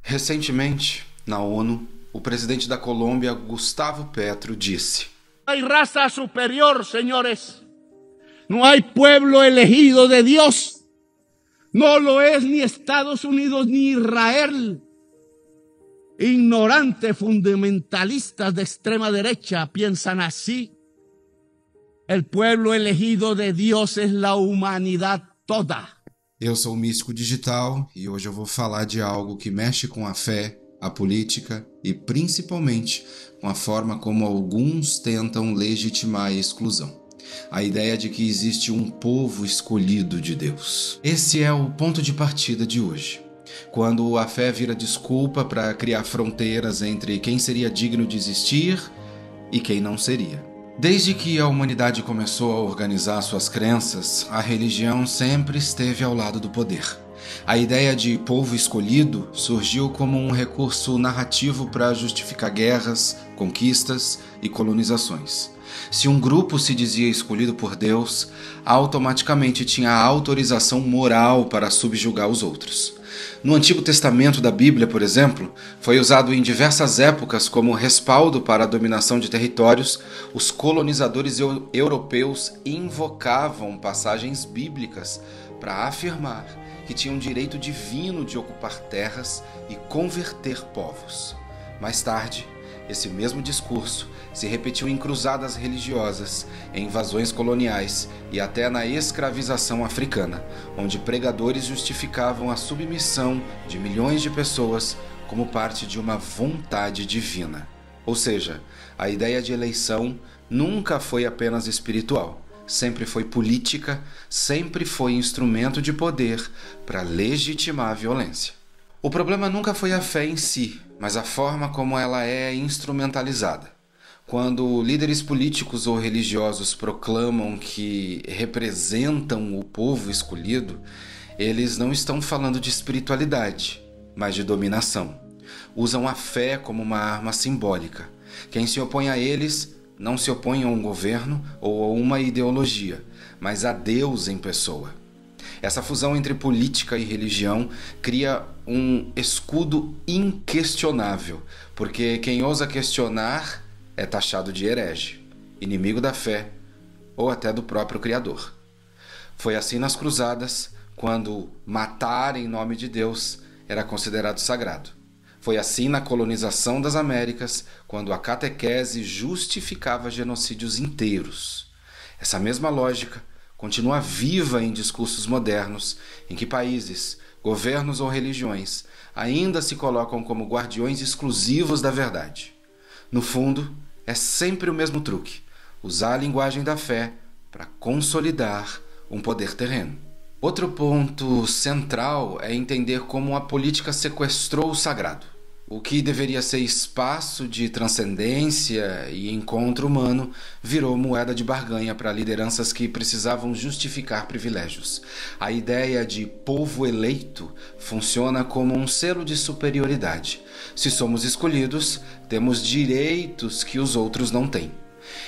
Recentemente, na ONU, o presidente da Colômbia, Gustavo Petro, disse: "No hay raza superior, señores. No hay pueblo elegido de Dios. No lo es ni Estados Unidos ni Israel. Ignorantes fundamentalistas de extrema derecha piensan así. El pueblo elegido de Dios es la humanidad toda." Eu sou o Místico Digital e hoje eu vou falar de algo que mexe com a fé, a política e principalmente com a forma como alguns tentam legitimar a exclusão. A ideia de que existe um povo escolhido de Deus. Esse é o ponto de partida de hoje. Quando a fé vira desculpa para criar fronteiras entre quem seria digno de existir e quem não seria. Desde que a humanidade começou a organizar suas crenças, a religião sempre esteve ao lado do poder. A ideia de povo escolhido surgiu como um recurso narrativo para justificar guerras, conquistas e colonizações. Se um grupo se dizia escolhido por Deus, automaticamente tinha a autorização moral para subjugar os outros. No Antigo Testamento da Bíblia, por exemplo, foi usado em diversas épocas como respaldo para a dominação de territórios. Os colonizadores europeus invocavam passagens bíblicas para afirmar que tinham direito divino de ocupar terras e converter povos. Mais tarde, esse mesmo discurso se repetiu em cruzadas religiosas, em invasões coloniais e até na escravização africana, onde pregadores justificavam a submissão de milhões de pessoas como parte de uma vontade divina. Ou seja, a ideia de eleição nunca foi apenas espiritual, sempre foi política, sempre foi instrumento de poder para legitimar a violência. O problema nunca foi a fé em si, mas a forma como ela é instrumentalizada. Quando líderes políticos ou religiosos proclamam que representam o povo escolhido, eles não estão falando de espiritualidade, mas de dominação. Usam a fé como uma arma simbólica. Quem se opõe a eles não se opõe a um governo ou a uma ideologia, mas a Deus em pessoa. Essa fusão entre política e religião cria um escudo inquestionável, porque quem ousa questionar é taxado de herege, inimigo da fé ou até do próprio Criador. Foi assim nas cruzadas, quando matar em nome de Deus era considerado sagrado. Foi assim na colonização das Américas, quando a catequese justificava genocídios inteiros. Essa mesma lógica continua viva em discursos modernos, em que países, governos ou religiões ainda se colocam como guardiões exclusivos da verdade. No fundo, é sempre o mesmo truque: usar a linguagem da fé para consolidar um poder terreno. Outro ponto central é entender como a política sequestrou o sagrado. O que deveria ser espaço de transcendência e encontro humano virou moeda de barganha para lideranças que precisavam justificar privilégios. A ideia de povo eleito funciona como um selo de superioridade. Se somos escolhidos, temos direitos que os outros não têm.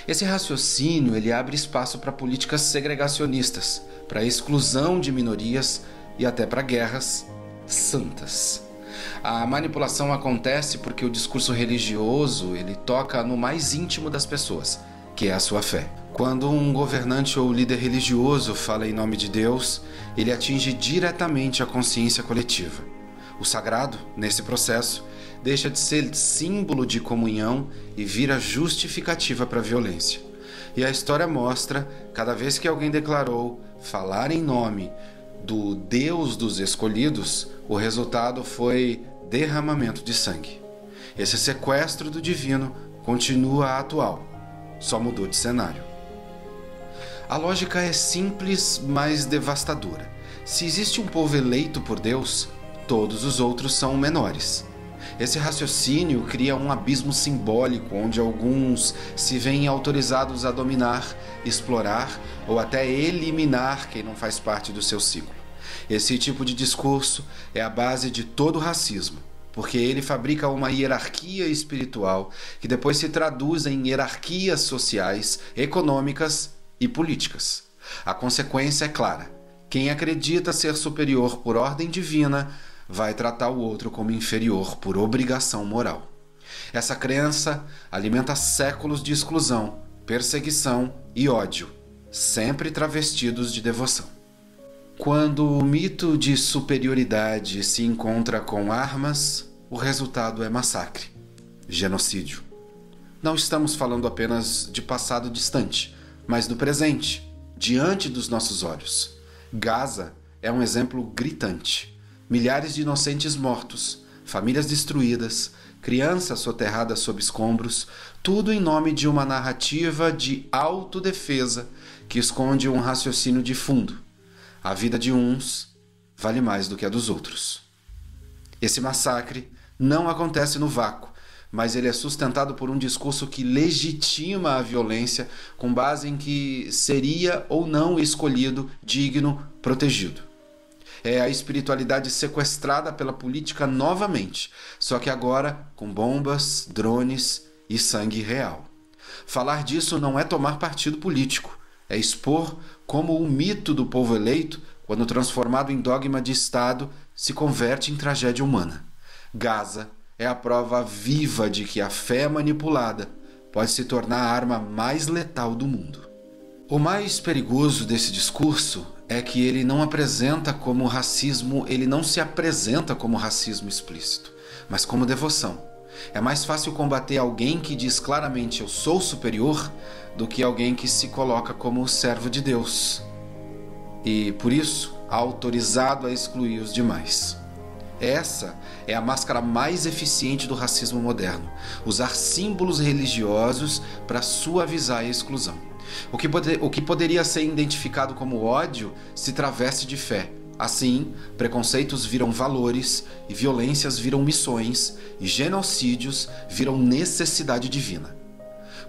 Esse raciocínio ele abre espaço para políticas segregacionistas, para a exclusão de minorias e até para guerras santas. A manipulação acontece porque o discurso religioso ele toca no mais íntimo das pessoas, que é a sua fé. Quando um governante ou líder religioso fala em nome de Deus, ele atinge diretamente a consciência coletiva. O sagrado, nesse processo, deixa de ser símbolo de comunhão e vira justificativa para a violência. E a história mostra, cada vez que alguém declarou falar em nome do Deus dos escolhidos, o resultado foi derramamento de sangue. Esse sequestro do divino continua atual, só mudou de cenário. A lógica é simples, mas devastadora. Se existe um povo eleito por Deus, todos os outros são menores. Esse raciocínio cria um abismo simbólico onde alguns se veem autorizados a dominar, explorar ou até eliminar quem não faz parte do seu ciclo. Esse tipo de discurso é a base de todo o racismo, porque ele fabrica uma hierarquia espiritual que depois se traduz em hierarquias sociais, econômicas e políticas. A consequência é clara: quem acredita ser superior por ordem divina vai tratar o outro como inferior por obrigação moral. Essa crença alimenta séculos de exclusão, perseguição e ódio, sempre travestidos de devoção. Quando o mito de superioridade se encontra com armas, o resultado é massacre, genocídio. Não estamos falando apenas de passado distante, mas do presente, diante dos nossos olhos. Gaza é um exemplo gritante. Milhares de inocentes mortos, famílias destruídas, crianças soterradas sob escombros, tudo em nome de uma narrativa de autodefesa que esconde um raciocínio de fundo. A vida de uns vale mais do que a dos outros. Esse massacre não acontece no vácuo, mas ele é sustentado por um discurso que legitima a violência com base em que seria ou não escolhido, digno, protegido. É a espiritualidade sequestrada pela política novamente, só que agora com bombas, drones e sangue real. Falar disso não é tomar partido político, é expor como o mito do povo eleito, quando transformado em dogma de Estado, se converte em tragédia humana. Gaza é a prova viva de que a fé manipulada pode se tornar a arma mais letal do mundo. O mais perigoso desse discurso é que ele não se apresenta como racismo explícito, mas como devoção. É mais fácil combater alguém que diz claramente eu sou superior do que alguém que se coloca como servo de Deus e, por isso, autorizado a excluir os demais. Essa é a máscara mais eficiente do racismo moderno, usar símbolos religiosos para suavizar a exclusão. O que poderia ser identificado como ódio se traveste de fé. Assim, preconceitos viram valores, e violências viram missões, e genocídios viram necessidade divina.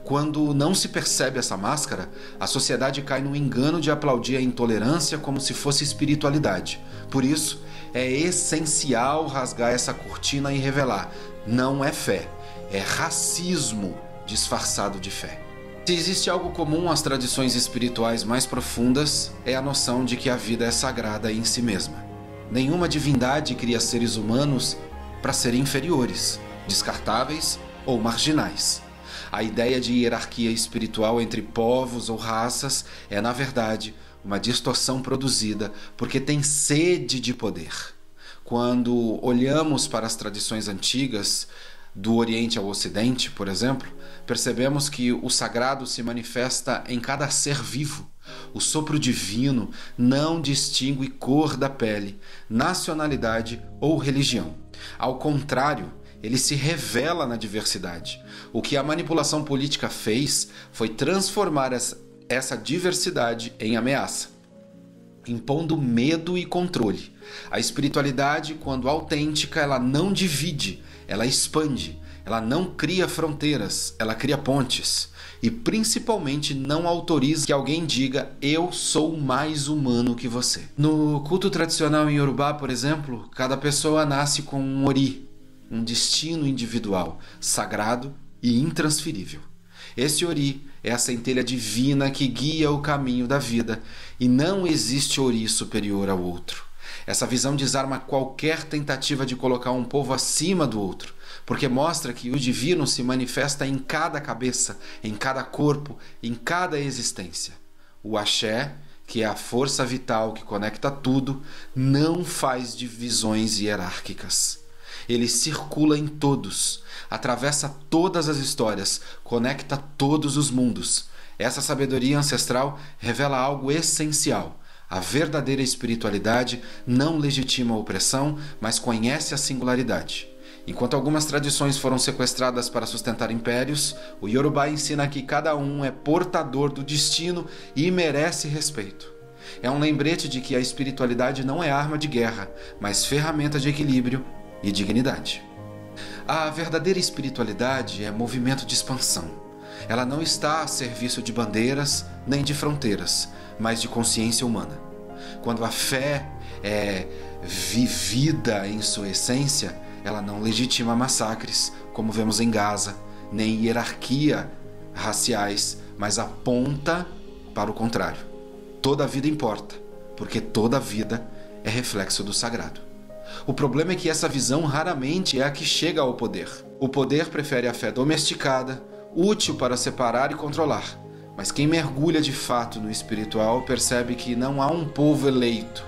Quando não se percebe essa máscara, a sociedade cai no engano de aplaudir a intolerância como se fosse espiritualidade. Por isso, é essencial rasgar essa cortina e revelar: não é fé, é racismo disfarçado de fé. Se existe algo comum às tradições espirituais mais profundas, é a noção de que a vida é sagrada em si mesma. Nenhuma divindade cria seres humanos para serem inferiores, descartáveis ou marginais. A ideia de hierarquia espiritual entre povos ou raças é, na verdade, uma distorção produzida porque tem sede de poder. Quando olhamos para as tradições antigas, do Oriente ao Ocidente, por exemplo, percebemos que o sagrado se manifesta em cada ser vivo. O sopro divino não distingue cor da pele, nacionalidade ou religião. Ao contrário, ele se revela na diversidade. O que a manipulação política fez foi transformar essa diversidade em ameaça, impondo medo e controle. A espiritualidade, quando autêntica, ela não divide, ela expande, ela não cria fronteiras, ela cria pontes. E principalmente não autoriza que alguém diga eu sou mais humano que você. No culto tradicional em Yorubá, por exemplo, cada pessoa nasce com um ori, um destino individual, sagrado e intransferível. Esse ori é a centelha divina que guia o caminho da vida e não existe ori superior ao outro. Essa visão desarma qualquer tentativa de colocar um povo acima do outro, porque mostra que o divino se manifesta em cada cabeça, em cada corpo, em cada existência. O axé, que é a força vital que conecta tudo, não faz divisões hierárquicas. Ele circula em todos, atravessa todas as histórias, conecta todos os mundos. Essa sabedoria ancestral revela algo essencial. A verdadeira espiritualidade não legitima a opressão, mas conhece a singularidade. Enquanto algumas tradições foram sequestradas para sustentar impérios, o Yorubá ensina que cada um é portador do destino e merece respeito. É um lembrete de que a espiritualidade não é arma de guerra, mas ferramenta de equilíbrio e dignidade. A verdadeira espiritualidade é movimento de expansão. Ela não está a serviço de bandeiras nem de fronteiras, mas de consciência humana. Quando a fé é vivida em sua essência, ela não legitima massacres, como vemos em Gaza, nem hierarquia raciais, mas aponta para o contrário. Toda vida importa, porque toda vida é reflexo do sagrado. O problema é que essa visão raramente é a que chega ao poder. O poder prefere a fé domesticada, útil para separar e controlar. Mas quem mergulha de fato no espiritual percebe que não há um povo eleito.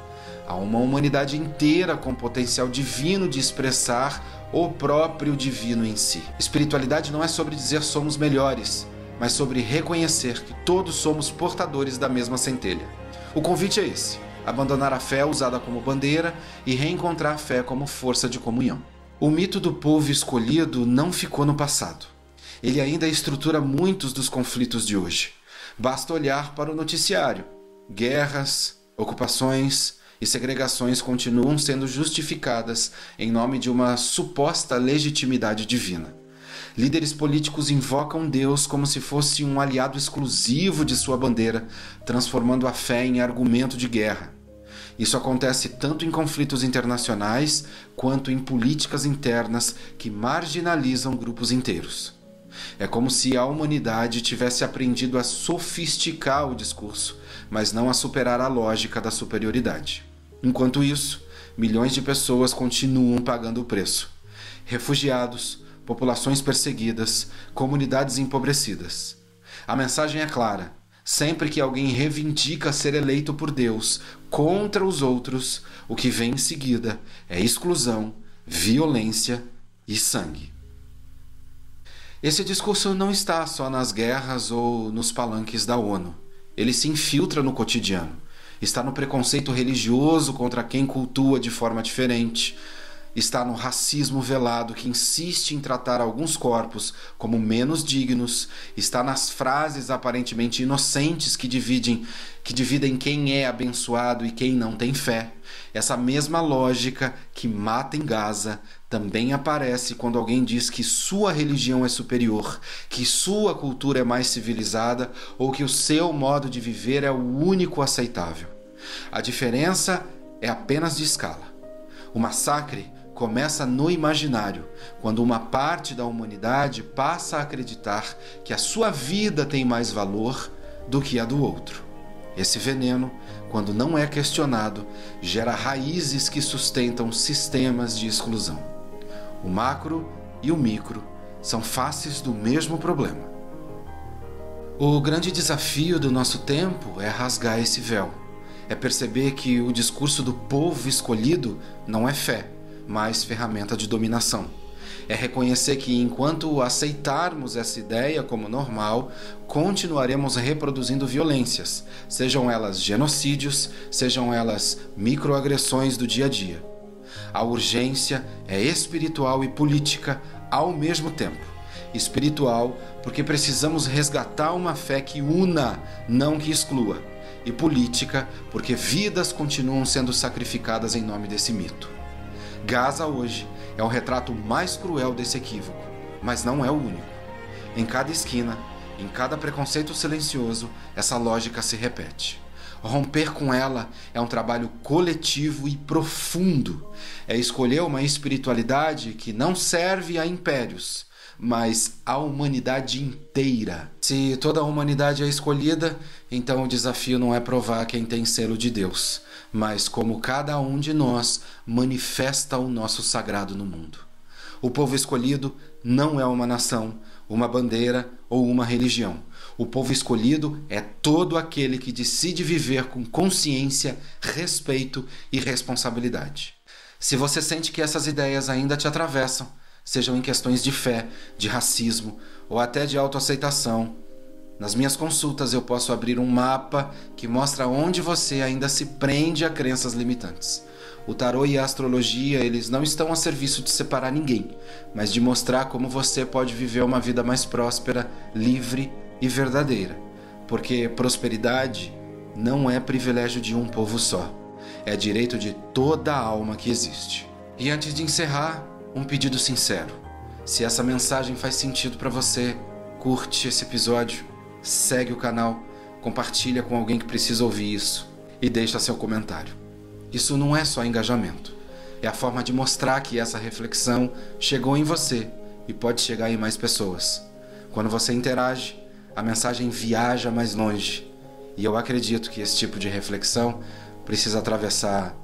Há uma humanidade inteira com potencial divino de expressar o próprio divino em si. Espiritualidade não é sobre dizer somos melhores, mas sobre reconhecer que todos somos portadores da mesma centelha. O convite é esse: abandonar a fé usada como bandeira e reencontrar a fé como força de comunhão. O mito do povo escolhido não ficou no passado. Ele ainda estrutura muitos dos conflitos de hoje. Basta olhar para o noticiário. Guerras, ocupações e segregações continuam sendo justificadas em nome de uma suposta legitimidade divina. Líderes políticos invocam Deus como se fosse um aliado exclusivo de sua bandeira, transformando a fé em argumento de guerra. Isso acontece tanto em conflitos internacionais quanto em políticas internas que marginalizam grupos inteiros. É como se a humanidade tivesse aprendido a sofisticar o discurso, mas não a superar a lógica da superioridade. Enquanto isso, milhões de pessoas continuam pagando o preço. Refugiados, populações perseguidas, comunidades empobrecidas. A mensagem é clara: sempre que alguém reivindica ser eleito por Deus contra os outros, o que vem em seguida é exclusão, violência e sangue. Esse discurso não está só nas guerras ou nos palanques da ONU. Ele se infiltra no cotidiano. Está no preconceito religioso contra quem cultua de forma diferente. Está no racismo velado que insiste em tratar alguns corpos como menos dignos. Está nas frases aparentemente inocentes que dividem quem é abençoado e quem não tem fé. Essa mesma lógica que mata em Gaza também aparece quando alguém diz que sua religião é superior, que sua cultura é mais civilizada ou que o seu modo de viver é o único aceitável. A diferença é apenas de escala. O massacre começa no imaginário, quando uma parte da humanidade passa a acreditar que a sua vida tem mais valor do que a do outro. Esse veneno, quando não é questionado, gera raízes que sustentam sistemas de exclusão. O macro e o micro são faces do mesmo problema. O grande desafio do nosso tempo é rasgar esse véu. É perceber que o discurso do povo escolhido não é fé, mas ferramenta de dominação. É reconhecer que enquanto aceitarmos essa ideia como normal, continuaremos reproduzindo violências, sejam elas genocídios, sejam elas microagressões do dia a dia. A urgência é espiritual e política ao mesmo tempo. Espiritual porque precisamos resgatar uma fé que una, não que exclua. E política porque vidas continuam sendo sacrificadas em nome desse mito. Gaza hoje é o retrato mais cruel desse equívoco, mas não é o único. Em cada esquina, em cada preconceito silencioso, essa lógica se repete. Romper com ela é um trabalho coletivo e profundo. É escolher uma espiritualidade que não serve a impérios, mas à humanidade inteira. Se toda a humanidade é escolhida, então o desafio não é provar quem tem selo de Deus, mas como cada um de nós manifesta o nosso sagrado no mundo. O povo escolhido não é uma nação, uma bandeira ou uma religião. O povo escolhido é todo aquele que decide viver com consciência, respeito e responsabilidade. Se você sente que essas ideias ainda te atravessam, sejam em questões de fé, de racismo ou até de autoaceitação, nas minhas consultas eu posso abrir um mapa que mostra onde você ainda se prende a crenças limitantes. O tarô e a astrologia, eles não estão a serviço de separar ninguém, mas de mostrar como você pode viver uma vida mais próspera, livre e verdadeira. Porque prosperidade não é privilégio de um povo só, é direito de toda a alma que existe. E antes de encerrar, um pedido sincero. Se essa mensagem faz sentido para você, curte esse episódio, segue o canal, compartilha com alguém que precisa ouvir isso e deixa seu comentário. Isso não é só engajamento, é a forma de mostrar que essa reflexão chegou em você e pode chegar em mais pessoas. Quando você interage, a mensagem viaja mais longe. E eu acredito que esse tipo de reflexão precisa atravessar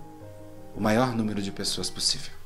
o maior número de pessoas possível.